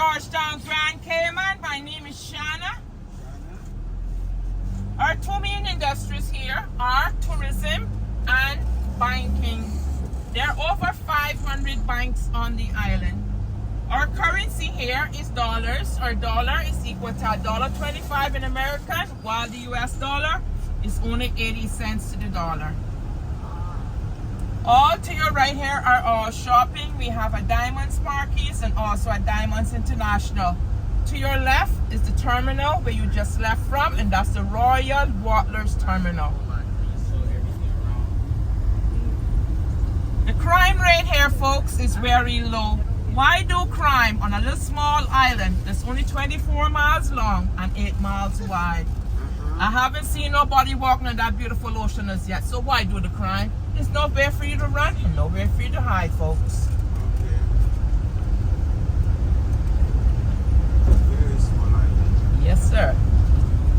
Georgetown, Grand Cayman. My name is Shanna. Our two main industries here are tourism and banking. There are over 500 banks on the island. Our currency here is dollars. Our dollar is equal to $1.25 in American, while the US dollar is only 80 cents to the dollar. All to your right here are all shopping. We have a Diamonds Marquis and also a Diamonds International. To your left is the terminal where you just left from, and that's the Royal Wattlers Terminal. The crime rate here, folks, is very low. Why do crime on a little small island that's only 24 miles long and 8 miles wide? I haven't seen nobody walking on that beautiful ocean as yet, so why do the crime? There's nowhere for you to run and nowhere for you to hide, folks. Yes, sir.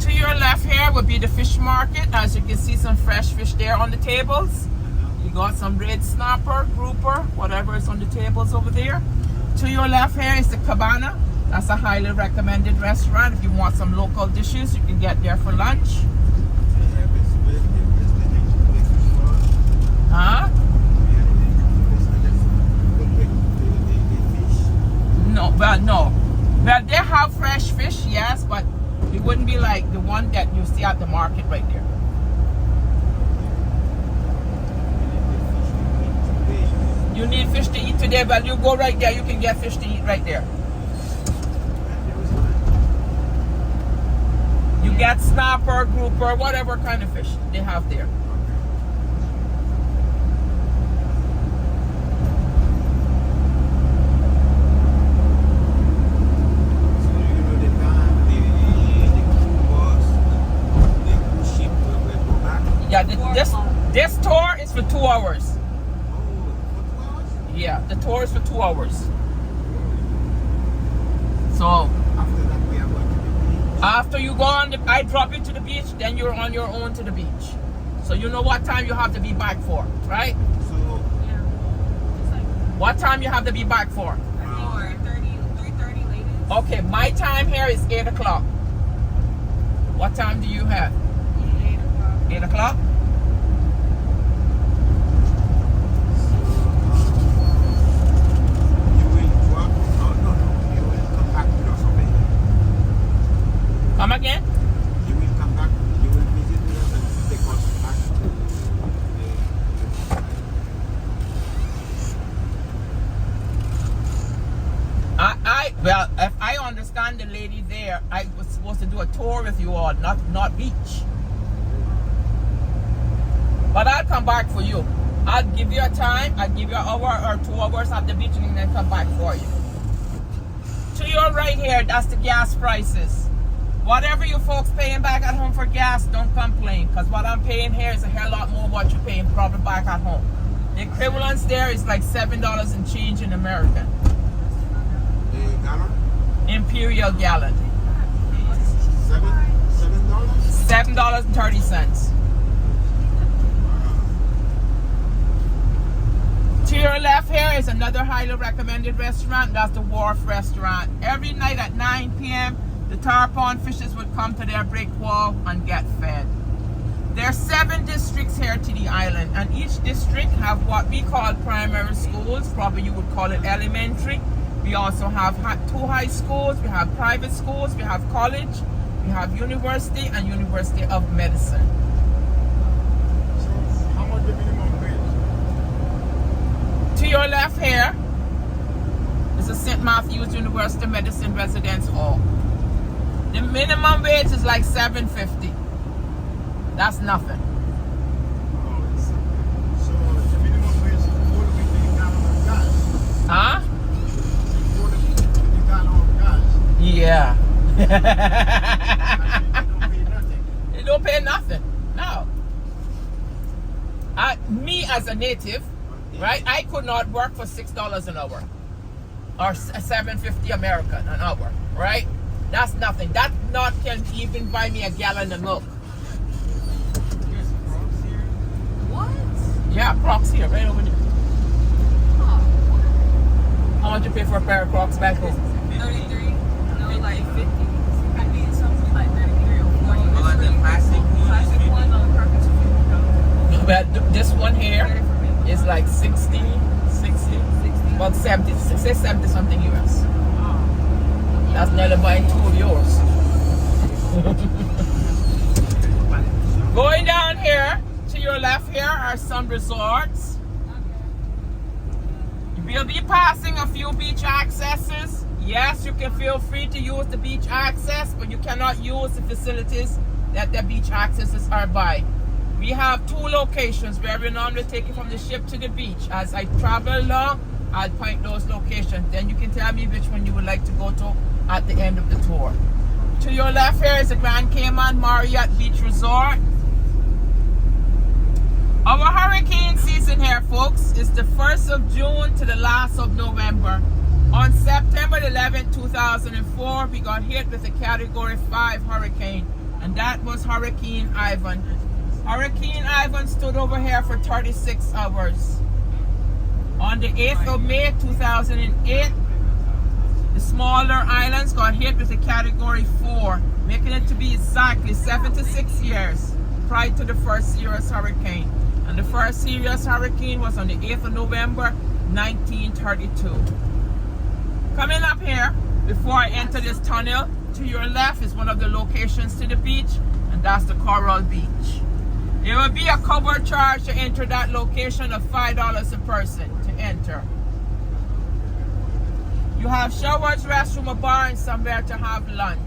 To your left here would be the fish market. As you can see, some fresh fish there on the tables. You got some red snapper, grouper, whatever is on the tables over there. To your left here is the Cabana. That's a highly recommended restaurant. If you want some local dishes, you can get there for lunch. Huh? No, well, no. Well, they have fresh fish, yes, but it wouldn't be like the one that you see at the market right there. You need fish to eat today, but you go right there, you can get fish to eat right there. You get snapper, grouper, whatever kind of fish they have there. Yeah, this tour is for 2 hours. Yeah, the tour is for 2 hours. So after you go on I drop you to the beach, then you're on your own to the beach. So you know what time you have to be back for, right? So yeah. What time you have to be back for? 3:30 latest. Okay, my time here is 8 o'clock. What time do you have? 8 o'clock. 8 o'clock? Come again? You will come back, you will visit us and take us back. Well, if I understand the lady there, I was supposed to do a tour with you all, not beach. But I'll come back for you. I'll give you a time, I'll give you an hour or 2 hours at the beach and then come back for you. To your right here, that's the gas prices. Whatever you folks paying back at home for gas, don't complain, because what I'm paying here is a hell lot more what you're paying probably back at home. The equivalence there is like $7 and change in American. gallon? Imperial gallon. $7? $7.30. To your left here is another highly recommended restaurant. That's the Wharf Restaurant. Every night at 9 p.m., the tarpon fishes would come to their brick wall and get fed. There are 7 districts here to the island, and each district have what we call primary schools. Probably you would call it elementary. We also have 2 high schools. We have private schools. We have college. We have university and University of Medicine. So, how much the minimum wage? To your left here is the St. Matthew's University Medicine Residence Hall. The minimum wage is like $7.50. That's nothing. So the minimum wage is more than the gallon of gas. Huh? It's more than the gallon of gas. Yeah. And They don't pay nothing. No. Me as a native, right? I could not work for $6 an hour or $7.50 American an hour, right? That's nothing. That not can even buy me a gallon of milk. What? Yeah, Crocs here, right over there. Oh, How much you pay for a pair of Crocs back home? 33. That's nearly buying 2 of yours. Going down here, to your left here are some resorts. We'll be passing a few beach accesses. Yes, you can feel free to use the beach access, but you cannot use the facilities that the beach accesses are by. We have 2 locations where we normally take you from the ship to the beach. As I travel along, I'll point those locations. Then you can tell me which one you would like to go to at the end of the tour. To your left here is the Grand Cayman Marriott Beach Resort. Our hurricane season here, folks, is the 1st of June to the last of November. On September 11, 2004, we got hit with a Category 5 hurricane, and that was Hurricane Ivan. Hurricane Ivan stood over here for 36 hours. On the 8th of May, 2008, the smaller islands got hit with a Category 4, making it to be exactly 76 years prior to the first serious hurricane. And the first serious hurricane was on the 8th of November, 1932. Coming up here, before I enter this tunnel, to your left is one of the locations to the beach, and that's the Coral Beach. There will be a cover charge to enter that location of $5 a person to enter. You have showers, restroom, a bar, and somewhere to have lunch.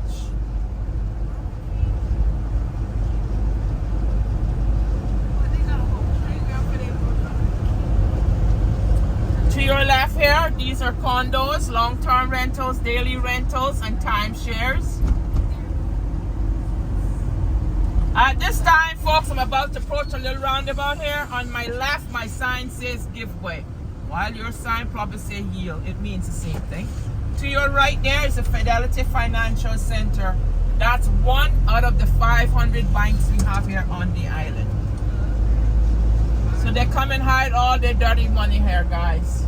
To your left here, these are condos, long-term rentals, daily rentals, and timeshares. At this time, folks, I'm about to approach a little roundabout here. On my left, my sign says giveaway, while your sign probably says yield. It means the same thing. To your right there is the Fidelity Financial Center. That's one out of the 500 banks we have here on the island. So they come and hide all their dirty money here, guys.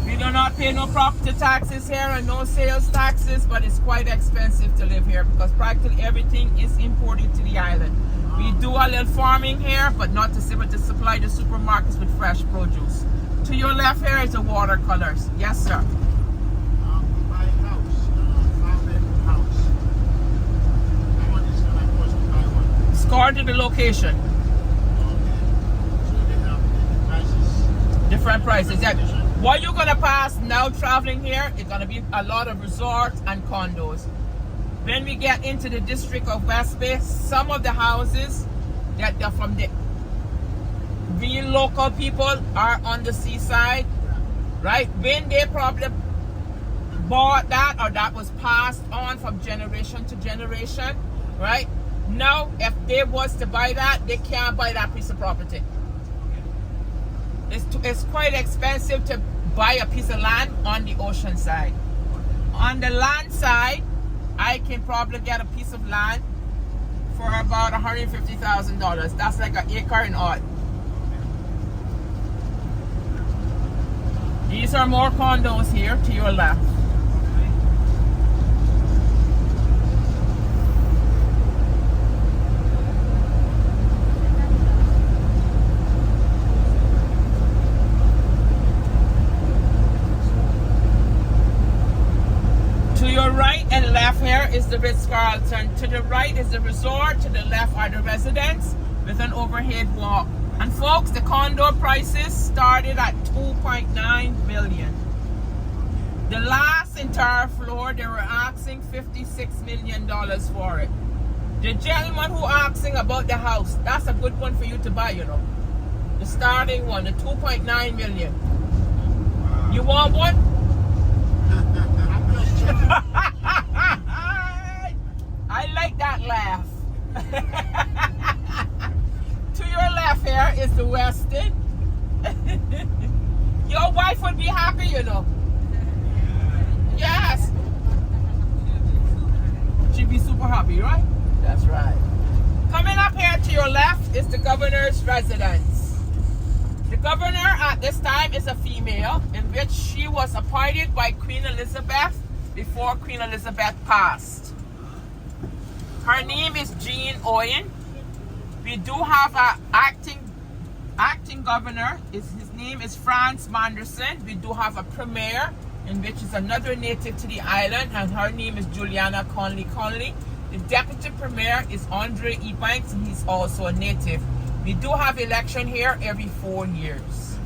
We do not pay no property taxes here and no sales taxes, but it's quite expensive to live here because practically everything is imported to the island. We do a little farming here, but not to supply the supermarkets with fresh produce. To your left here is the watercolors. Yes, sir. Buy a house, 5-bedroom house. How much is it going to cost to buy one? Score to the location. Okay. So they have the prices. Different prices. Yeah. What you're gonna pass now traveling here is gonna be a lot of resorts and condos. When we get into the district of West Bay, some of the houses that are from the real local people are on the seaside, right? When they probably bought that or that was passed on from generation to generation, right? Now, if they was to buy that, they can't buy that piece of property. It's quite expensive to buy a piece of land on the ocean side. On the land side, I can probably get a piece of land for about $150,000. That's like an acre and odd. These are more condos here to your left. Here is the Ritz-Carlton. To the right is the resort. To the left are the residents with an overhead walk. And folks, the condo prices started at $2.9 million. The last entire floor, they were asking $56 million for it. The gentleman who asking about the house, that's a good one for you to buy, you know. The starting one, the $2.9 million. You want one? I'm just checking. I like that laugh. To your left here is the Westin. Your wife would be happy, you know. Yes. She'd be super happy, right? That's right. Coming up here to your left is the governor's residence. The governor at this time is a female, in which she was appointed by Queen Elizabeth before Queen Elizabeth passed. Her name is Jean Owen. We do have an acting governor. His name is Franz Manderson. We do have a premier. in which is another native to the island, and her name is Juliana Conley Conley. The deputy premier is Andre Ebanks, and he's also a native. We do have election here every 4 years.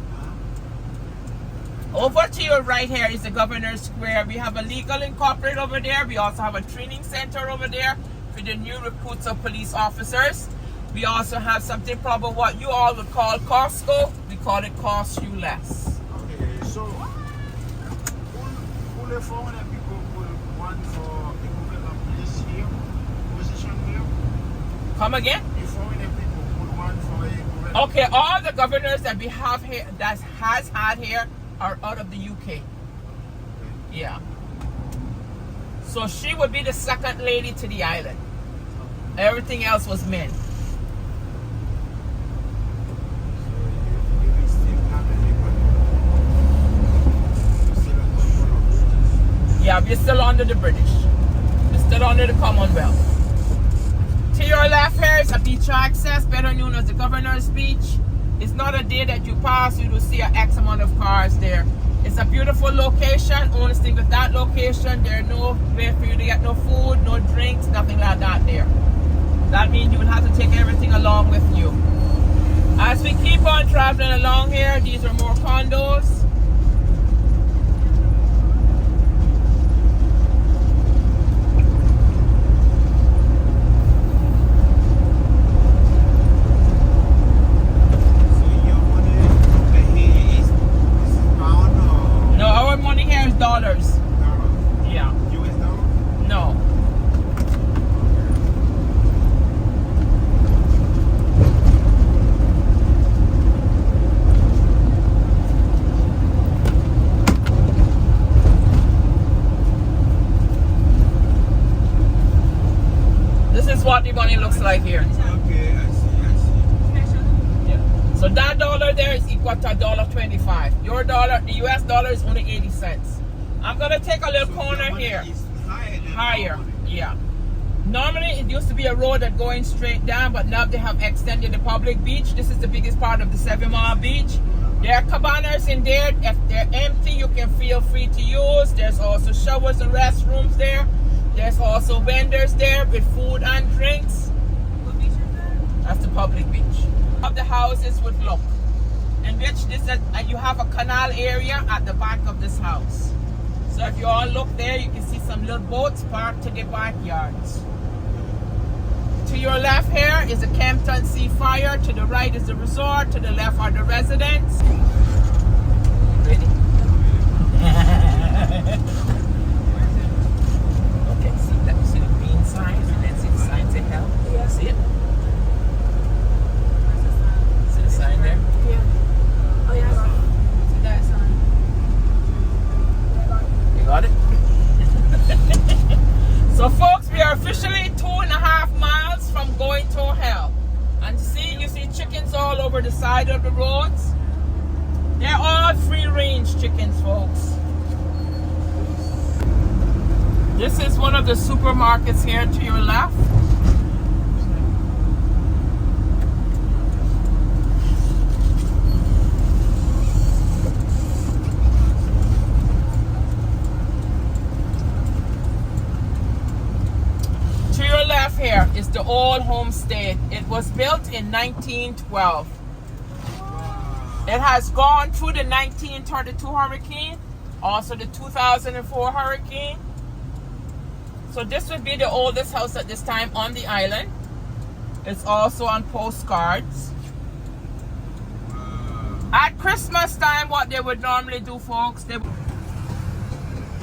Over to your right here is the Governor's Square. We have a legal incorporated over there. We also have a training center over there for the new recruits of police officers. We also have something probably what you all would call Costco. We call it Cost You Less. Okay, so who the foreigner people will want for a place here, position here? Come again? The foreigner people would want for a Okay, all the governors that we have here, that has had here, are out of the UK. Yeah. So she would be the second lady to the island. Everything else was men. Yeah, we're still under the British. We're still under the Commonwealth. To your left here is a beach access, better known as the Governor's Beach. It's not a day that you pass, you will see an X amount of cars there. It's a beautiful location. Only thing with that location, there are no way for you to get no food, no drinks, nothing like that there. That means you would have to take everything along with you. As we keep on traveling along here, these are more condos. No, our money here is dollars. Yeah. US dollar? No. This is what the money looks like here. Okay, I see. Yeah. So that dollar there is equal to $1.25. Your dollar, the US dollar is only 80 cents. I'm gonna take a little corner here. Higher, yeah. Normally it used to be a road that going straight down, but now they have extended the public beach. This is the biggest part of the 7 Mile Beach. There are cabanas in there. If they're empty, you can feel free to use. There's also showers and restrooms there. There's also vendors there with food and drinks. What beach is that? That's the public beach. Of the houses would look, in which this is, you have a canal area at the back of this house. So if you all look there, you can see some little boats parked to the backyards. To your left here is the Campton Sea Fire. To the right is the resort. To the left are the residents. Ready? Okay, see the green sign and then see the sign say help. Yeah. See it? Where's the sign? See the sign there? Yeah. Oh yeah, I got it. See that sign? You got it? So folks, we are officially 2.5 miles from going to hell. And see, you see chickens all over the side of the roads. They're all free-range chickens, folks. This is one of the supermarkets here to your left. Here is the old homestead. It was built in 1912. It has gone through the 1932 hurricane, also the 2004 hurricane. So this would be the oldest house at this time on the island. It's also on postcards. At Christmas time, what they would normally do, folks, they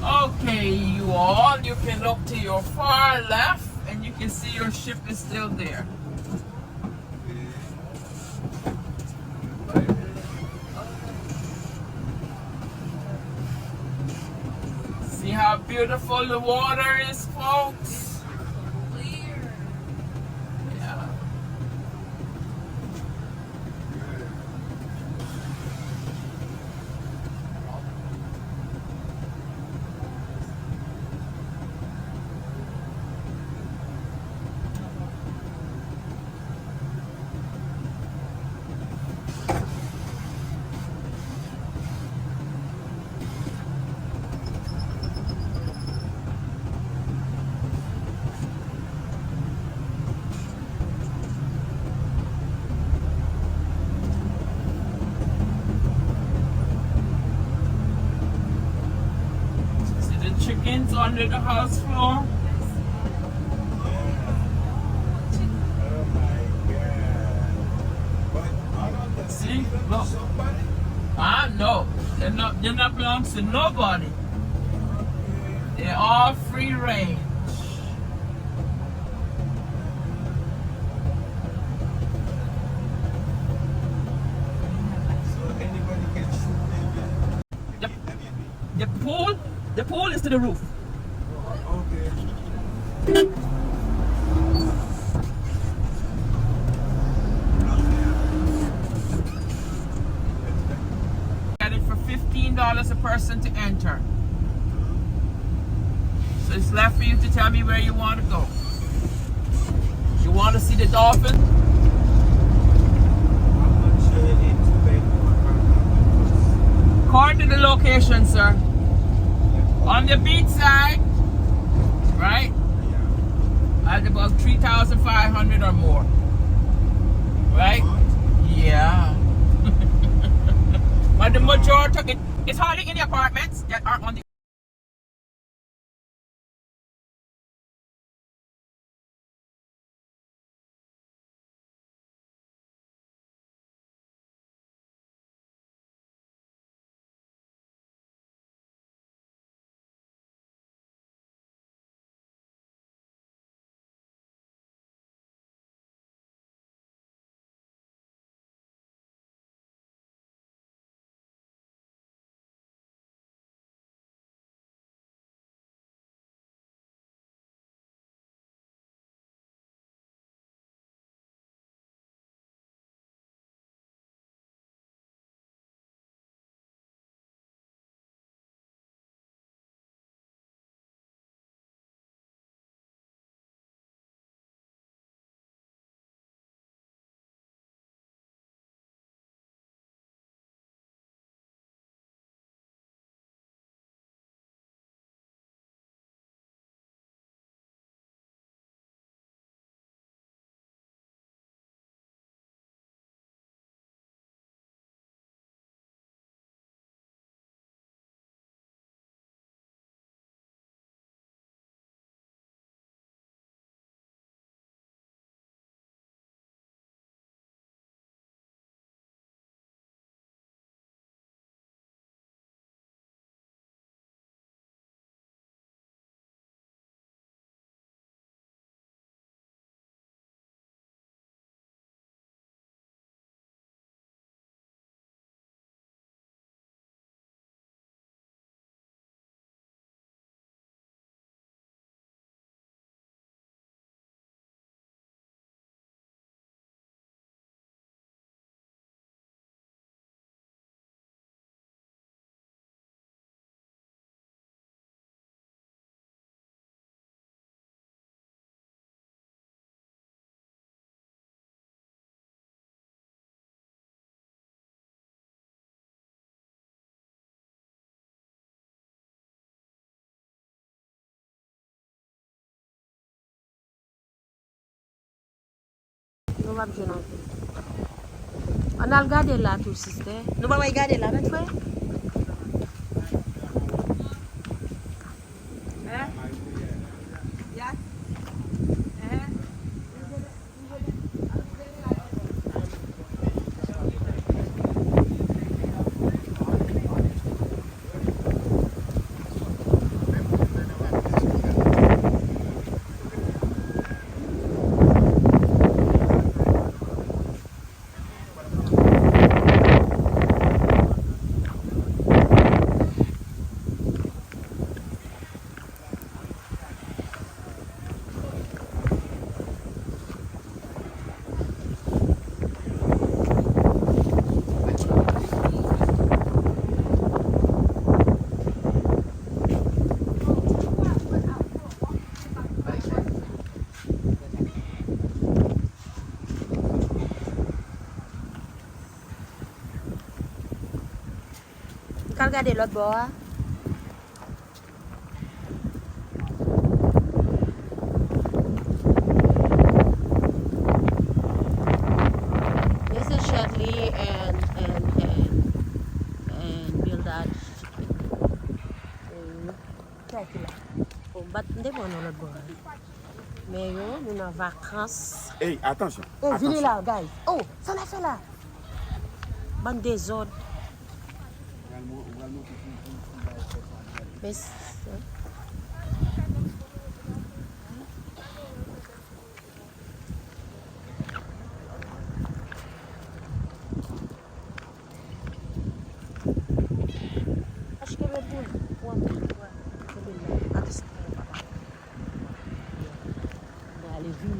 okay, you all, you can look to your far left and you can see your ship is still there. See how beautiful the water is, folks? Clear. Yeah. chickens under the house floor. Oh my God. But all of the See? belong Look. to somebody? No. They're not belongs to nobody. They're all free range. So anybody can shoot them The, and get them in. the pool is to the roof. Okay. Get it for $15 a person to enter. So it's left for you to tell me where you want to go. You want to see the dolphin? How much in two-bedroom apartment? According to the location, sir. On the beach side, right? Yeah. At about 3,500 or more. Right? Yeah. But the majority, it's hardly any apartments that are on the Nou wap jen anpe. An al gade la tou siste. Nou ba way gade la met fwe? Kal gade lot bo a? This is Shirley and Bildad. Check. Bon, bat de bon dans l'autre bord. Mais yo, nous en vacances. Hey, attention. Oh, venez attention. là, guys. Oh, ça l'a fait là. Bande désordre. Mais acho que é verdade. Allez, viens.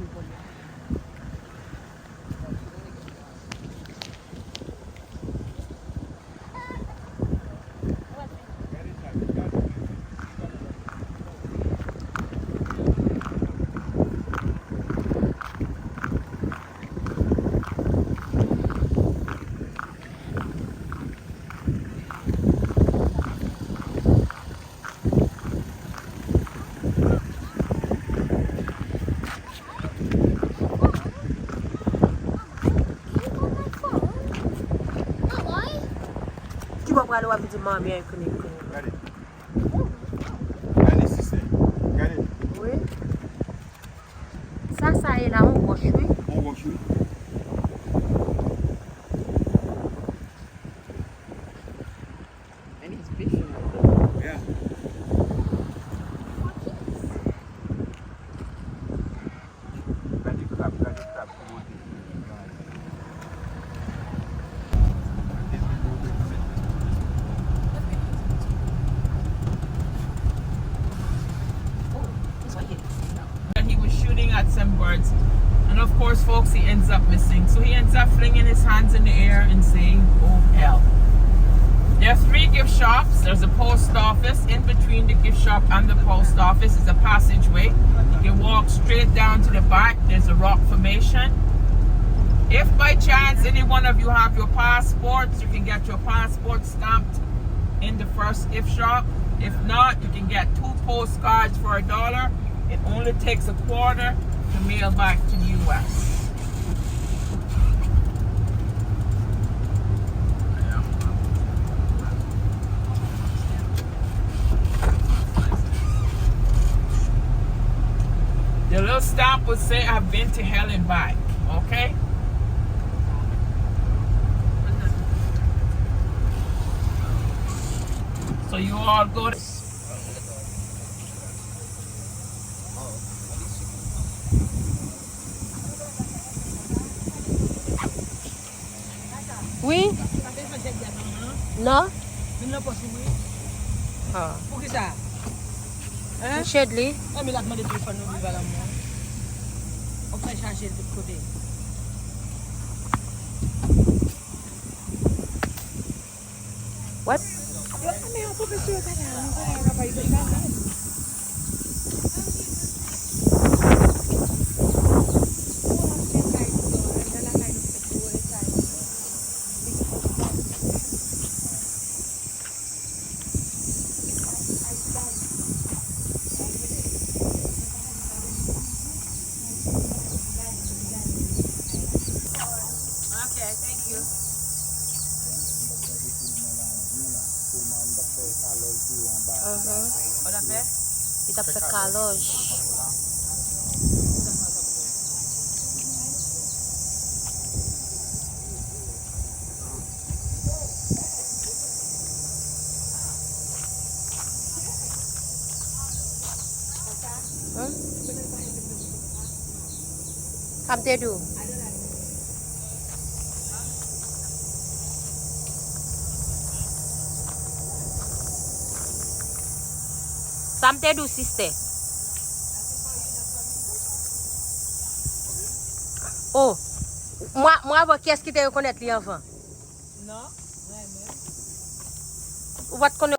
Tu vas voir le wap di mami an kone. Regardez. Regardez, si c'est. Regardez. Oui. Ça est là, on roche, oui. On roche. And he's fishing. Yeah. Regardez crab. And he was shooting at some birds. And of course, folks, he ends up missing. So he ends up flinging his hands in the air and saying, oh hell. There are 3 gift shops. There's a post office. In between the gift shop and the post office is a passageway. You can walk straight down to the back. There's a rock formation. If by chance any one of you have your passports, you can get your passport stamped in the first gift shop. If not, you can get 2 postcards for $1. It only takes a quarter to mail back to the U.S. The little stamp would say, I've been to hell and back. Okay? So you all go to... Oui? Non? Ah. Pour qui ça? Hein? Shedley? Ah, mais là, demandez téléphone, nous vivons là, moi. On peut changer de l'autre côté. What? Mais on peut faire ça, on va pas y faire ça. Kita pakai kalos. Come there, do. Sampai du sister. Oh, moi avant qu'est-ce qui te reconnaître lui avant? Non, ouais, mais. Ou va te connaître?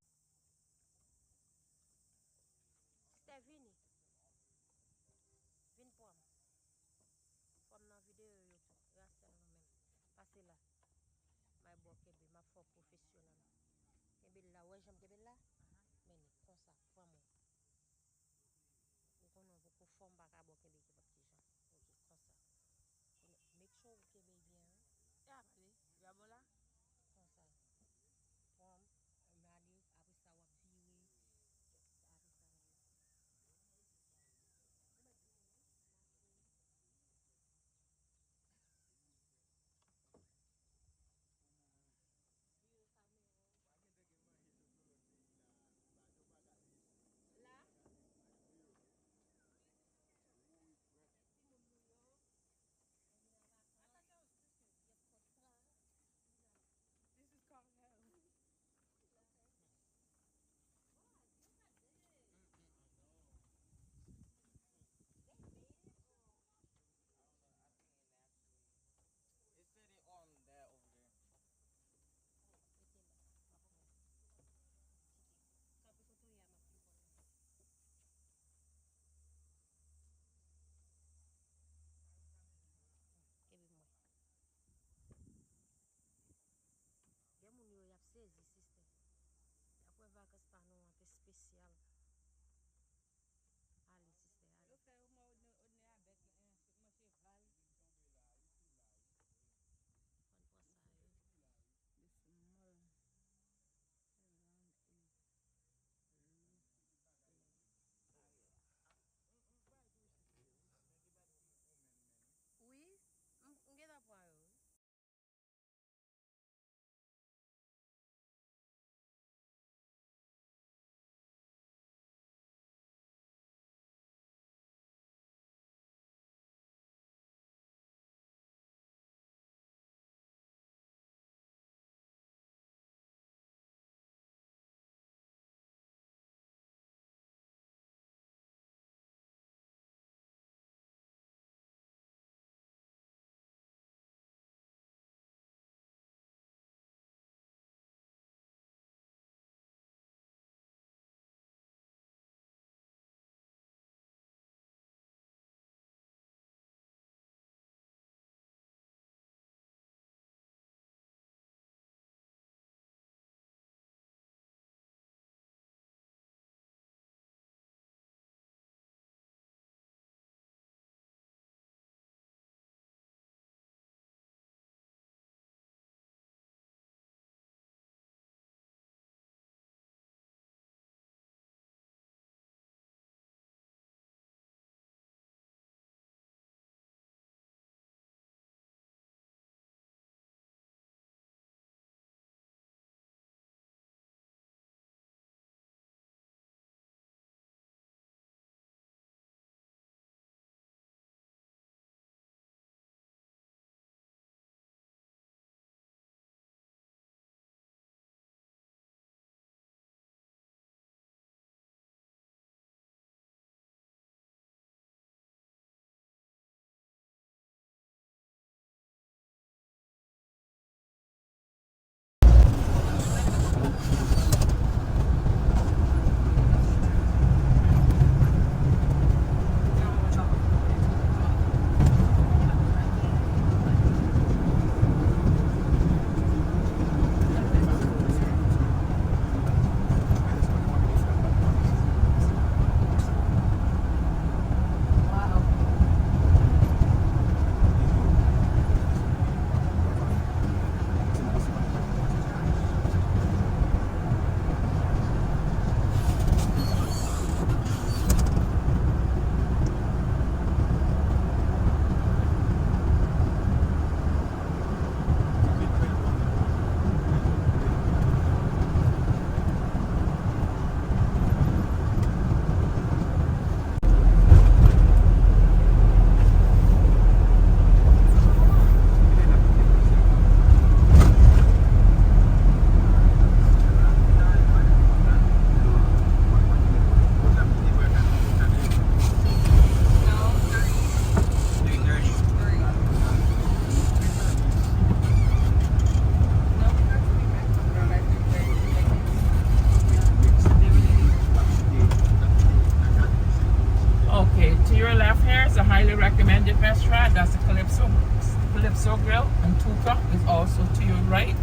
left here is a highly recommended restaurant. That's the Calypso Grill, and Tuka is also to your right.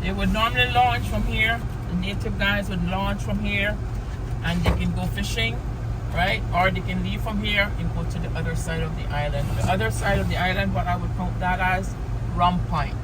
They would normally launch from here. The native guys would launch from here, and they can go fishing, right? Or they can leave from here and go to the other side of the island. The other side of the island, what I would count that as Rum Point.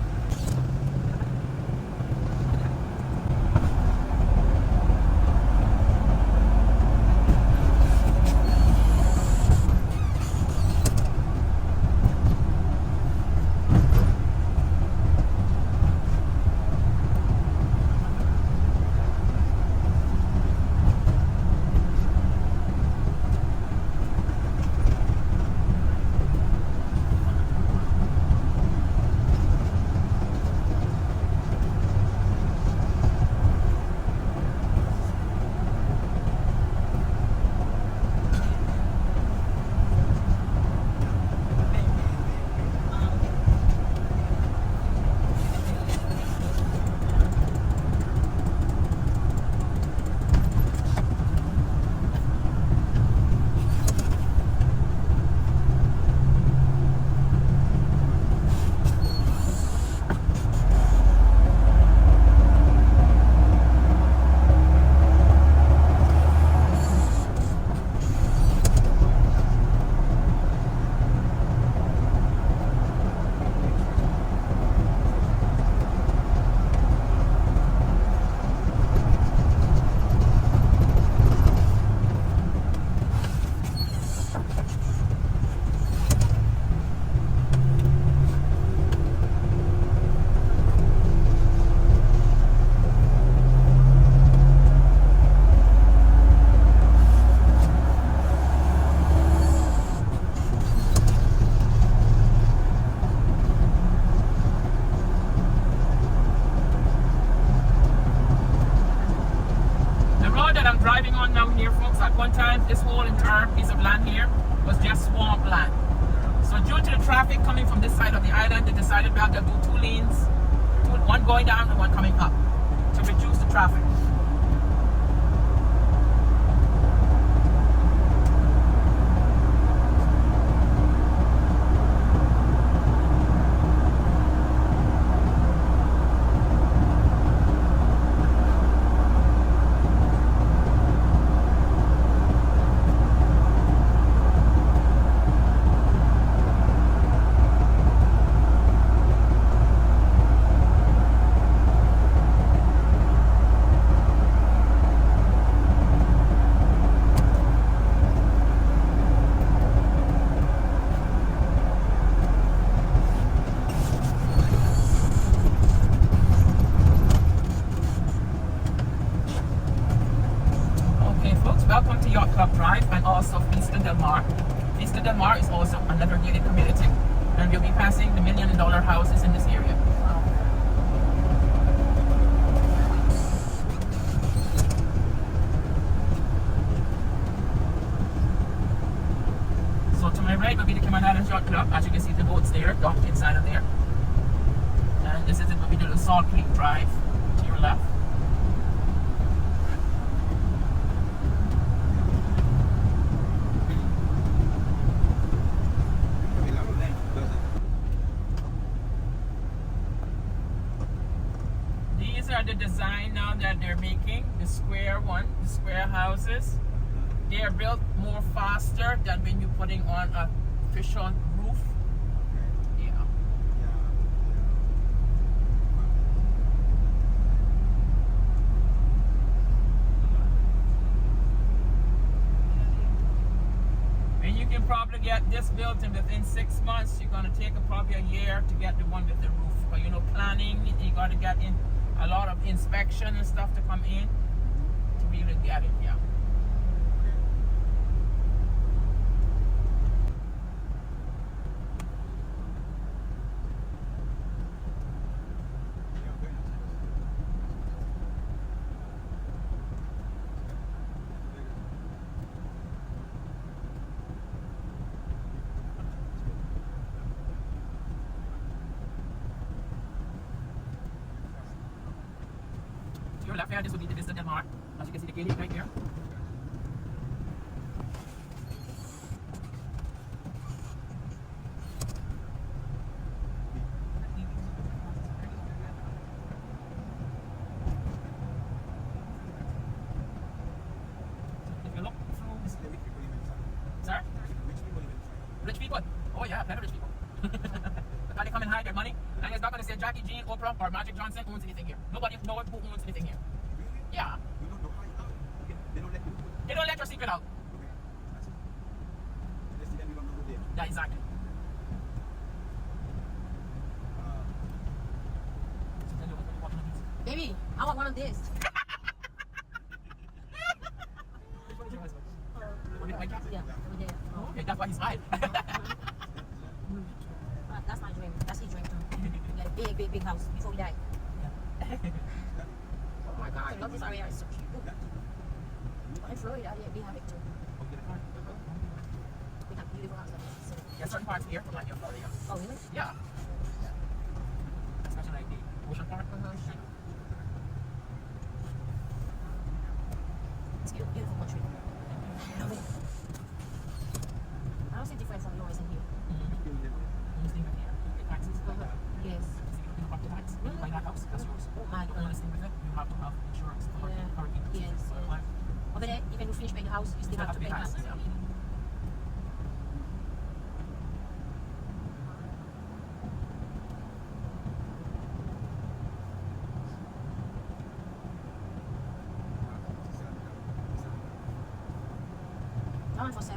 Driving on now here, folks. At one time, this whole entire piece of land here was just swamp land. So due to the traffic coming from this side of the island, they decided we have to do two lanes, one going down and one coming up to reduce the traffic. Welcome to Yacht Club Drive and also Vista Del Mar. Vista Del Mar is also another gated community, and you'll be passing the $1 million houses in this area. So to my right will be the Cayman Islands Yacht Club. As you can see, the boats there, docked inside of there. And this is it, will be the Salt Creek Drive to your left. Are the design now that they're making, the square houses. They are built more faster than when you're putting on a official roof. Yeah. And you can probably get this built in within 6 months. You're gonna take probably a year to get the one with the roof. But you know, planning, you gotta get in a lot of inspection and stuff to come in to be able to get it, yeah. Your left here, this will be the Vista Del Mar. As you can see, the gate right here. yeah, plenty of rich people. Because they come and hide their money, and it's not going to say Jackie Jean, Oprah, or Magic Johnson owns anything here. Nobody knows who owns anything here. Really? Yeah. You don't know how you out. Okay. They don't let you. They don't let your secret out. Okay. That's it. They see them, you don't know who they are. Yeah, exactly. Baby, I want one of these. Yeah, over there. Oh. Okay, that's why he smiled. That's my dream. That's his dream too. Get a big, big, big house before we die. Oh my God, I love this area. It's so cute. In Florida, yeah, we have it too. We have beautiful houses. So. Yeah, certain parts here from like your Florida. Oh, really? Yeah. Especially like the ocean part. It's cute, beautiful country. I love it. I don't see difference on yours and here. You stay right here. You pay taxes. Yes. So you don't have to tax. When you buy that house, that's yours. Oh my You only God. stay with it. You have to have insurance for Yeah. hurricane. Yes, For yes. climate. Over there, even if you finish paying the house, you still have to pay taxes. yeah. That one for sale.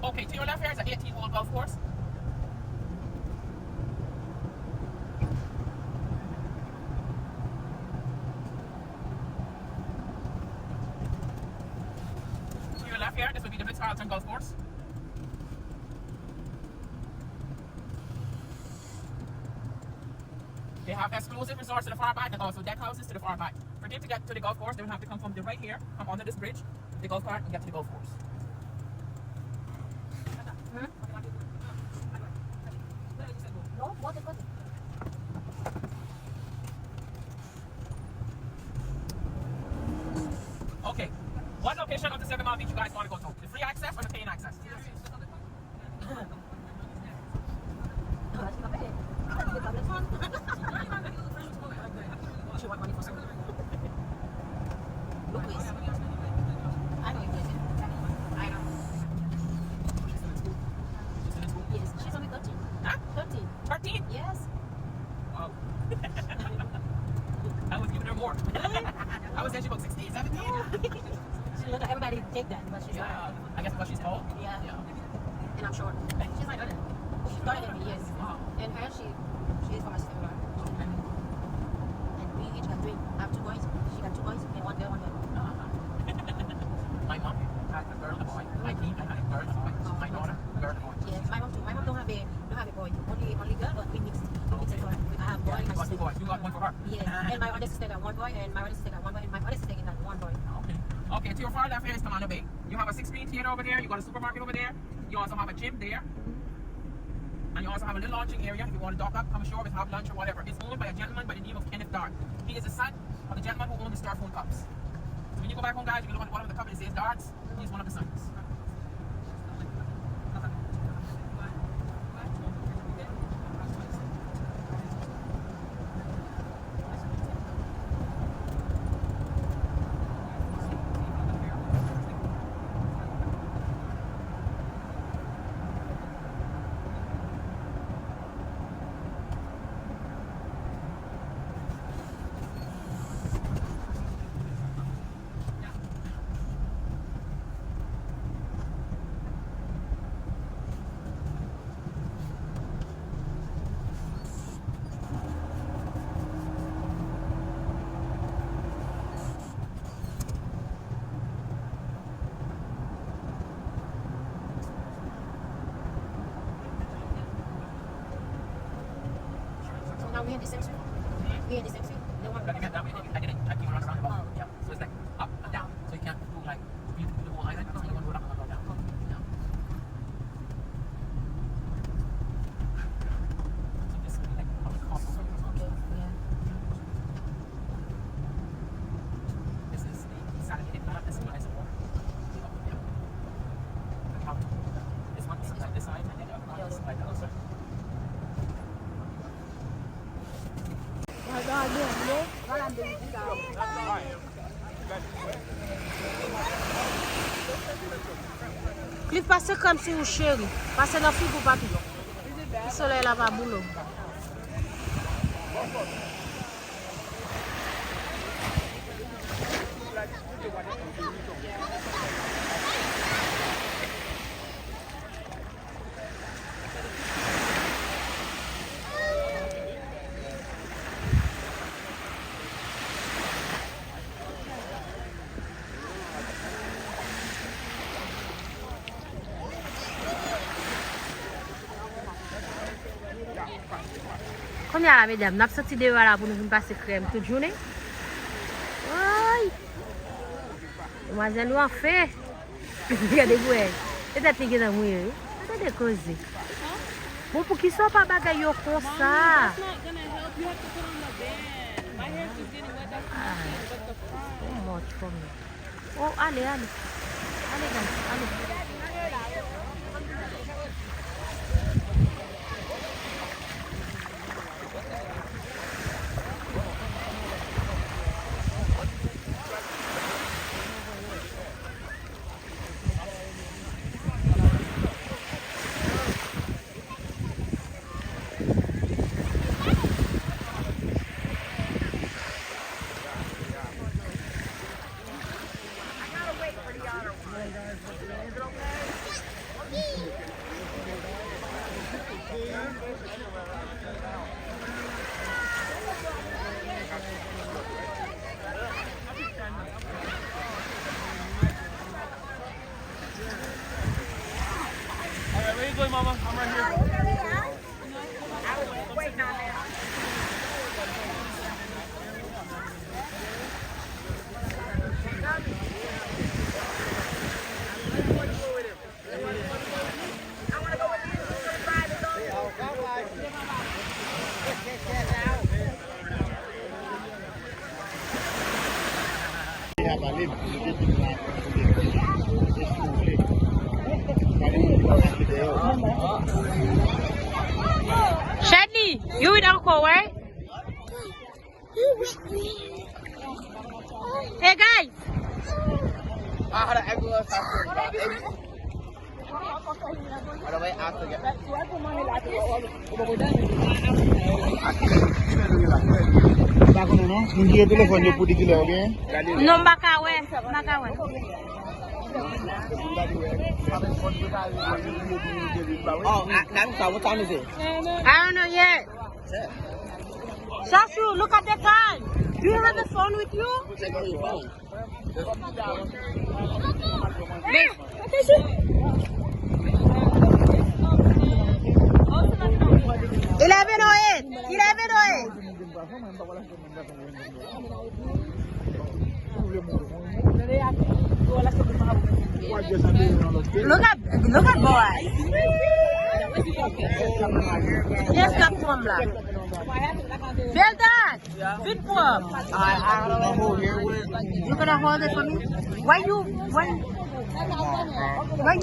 Okay, to your left here is an 18-hole golf course. To your left here, this will be the Ritz-Carlton golf course. They have exclusive resorts to the far back and also deck houses to the far back. For them to get to the golf course, they will have to come from the right here, come onto this bridge, the golf cart, and get to the golf course. No, what? Okay, what location of the 7 Mile Beach you guys want to go to? The free access or the paying access? She want money for something. Look, please. I know you guys. I know. Yes, she's only 13. Huh? 13. 13? Yes. Wow. I was giving her more. I was saying she about 16, 17. She look like everybody take that, but she's Yeah, not. I guess because she's tall. Yeah. Yeah. And I'm short. She's my daughter. She's taller than me, yes. Wow. And her, she is from my sister-in-law. Okay. And we each got 3. I have 2 boys. She got 2 boys and 1 girl, 1 girl. My mom had a girl and a boy. My team, I had a girl and a boy. My daughter, a girl and a boy. Yes, my mom too. My mom don't have a boy. Only girl, but we mixed. We mixed it for her. I have boy and You my got 2 sister. boys. You got 1 for her. Yeah. And my other sister got 1 boy, and my other sister got 1 boy, and my other sister got 1 boy. Okay. Okay, to your far left here is Commander Bay. You have a 6-screen theater over there. You got a supermarket over there. You also have a gym there. And you also have a little launching area. If you want to dock up, come ashore with have lunch or whatever. It's owned by a gentleman by the name of Kenneth Dart. He is the son of the gentleman who owned the Starphone Cups. So when you go back home, guys, you can look at the bottom of the cup and it says Darts. He's one of the sons. So now we're in the same street. We're in the same street. The one. But you can't down, I keep running around the ball. Yeah. So it's like up and down. So you can't do like you do the whole island. So you want to go up and go down. Yeah. So this is like public hospital. Okay. Yeah. This is the Saturday night. This is the ice water. This one is like this side and then the other one is like the other side. Cliff passe comme si ou chéri. Passe dans fil pour pas tout. Le soleil là va boulot. Combien la mesdames? N'a pas sorti de là pour nous passer crème toute journée. Aïe! Mademoiselle, nous en fait. Regardez-vous. Peut-être que vous avez des causes. Bon, pour qu'ils ne soient pas bagaille comme ça. That's not gonna help. You have to put on the band. My hair's just getting wet. That's what but the front. Too much for me. Oh, allez, allez. Allez, guys, allez. valide. Shadley, you with Uncle, right? Hey guys! Mungkin telepon dia putih gila, okay? No, Bakawe. Bakawe. Oh, what time is it? I don't know yet. Shashu, look at the time. Do you have the phone with you? Check on your phone. 11:08. 11:08. Look at boy. Yes, got one black. Well done. Good work. You gonna hold it for me? Why you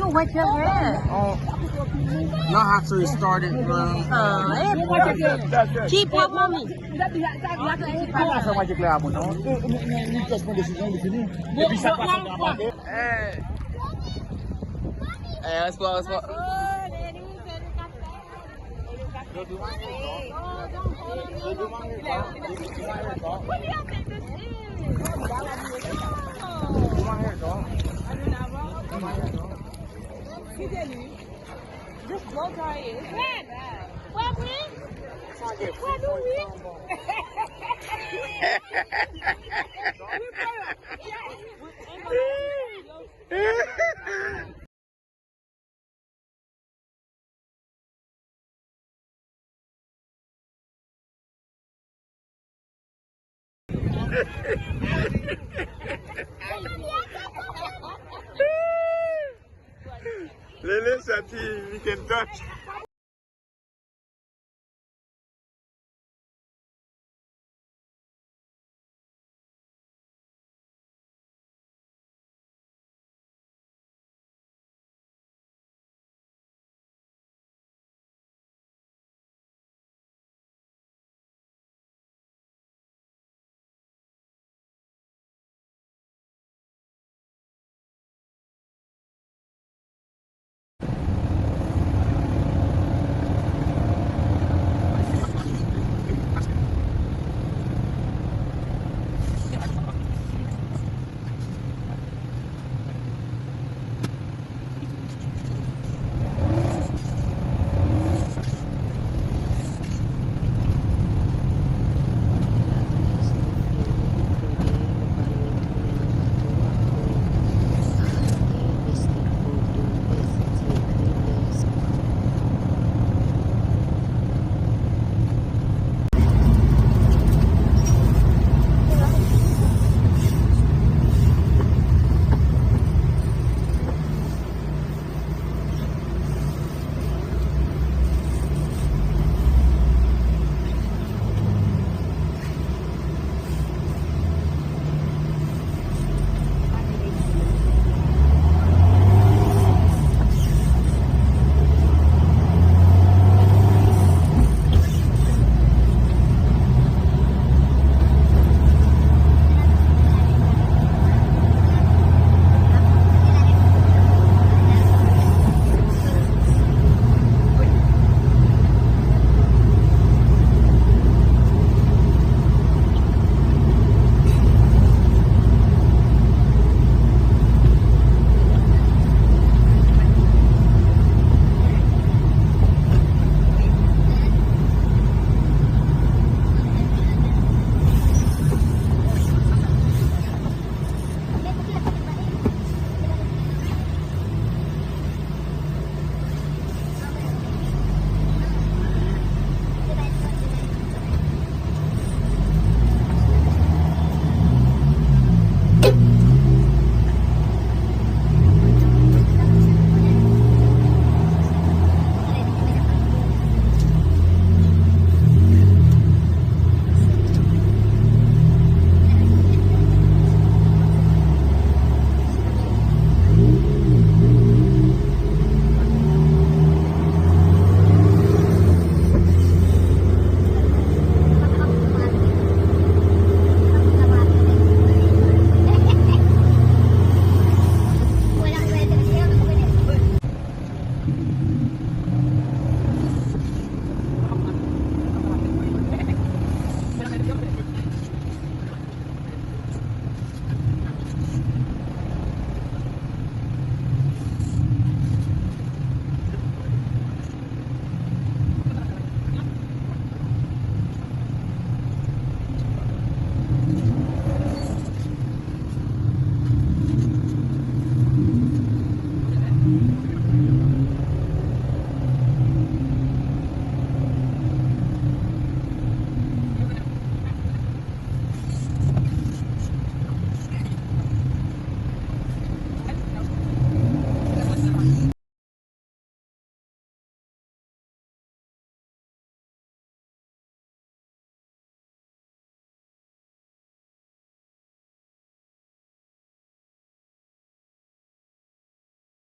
wet your hair? Not have to restart it, bro. Keep up, mommy. Hey, let's go. Just blow dry it. Lele, Sati, we can touch.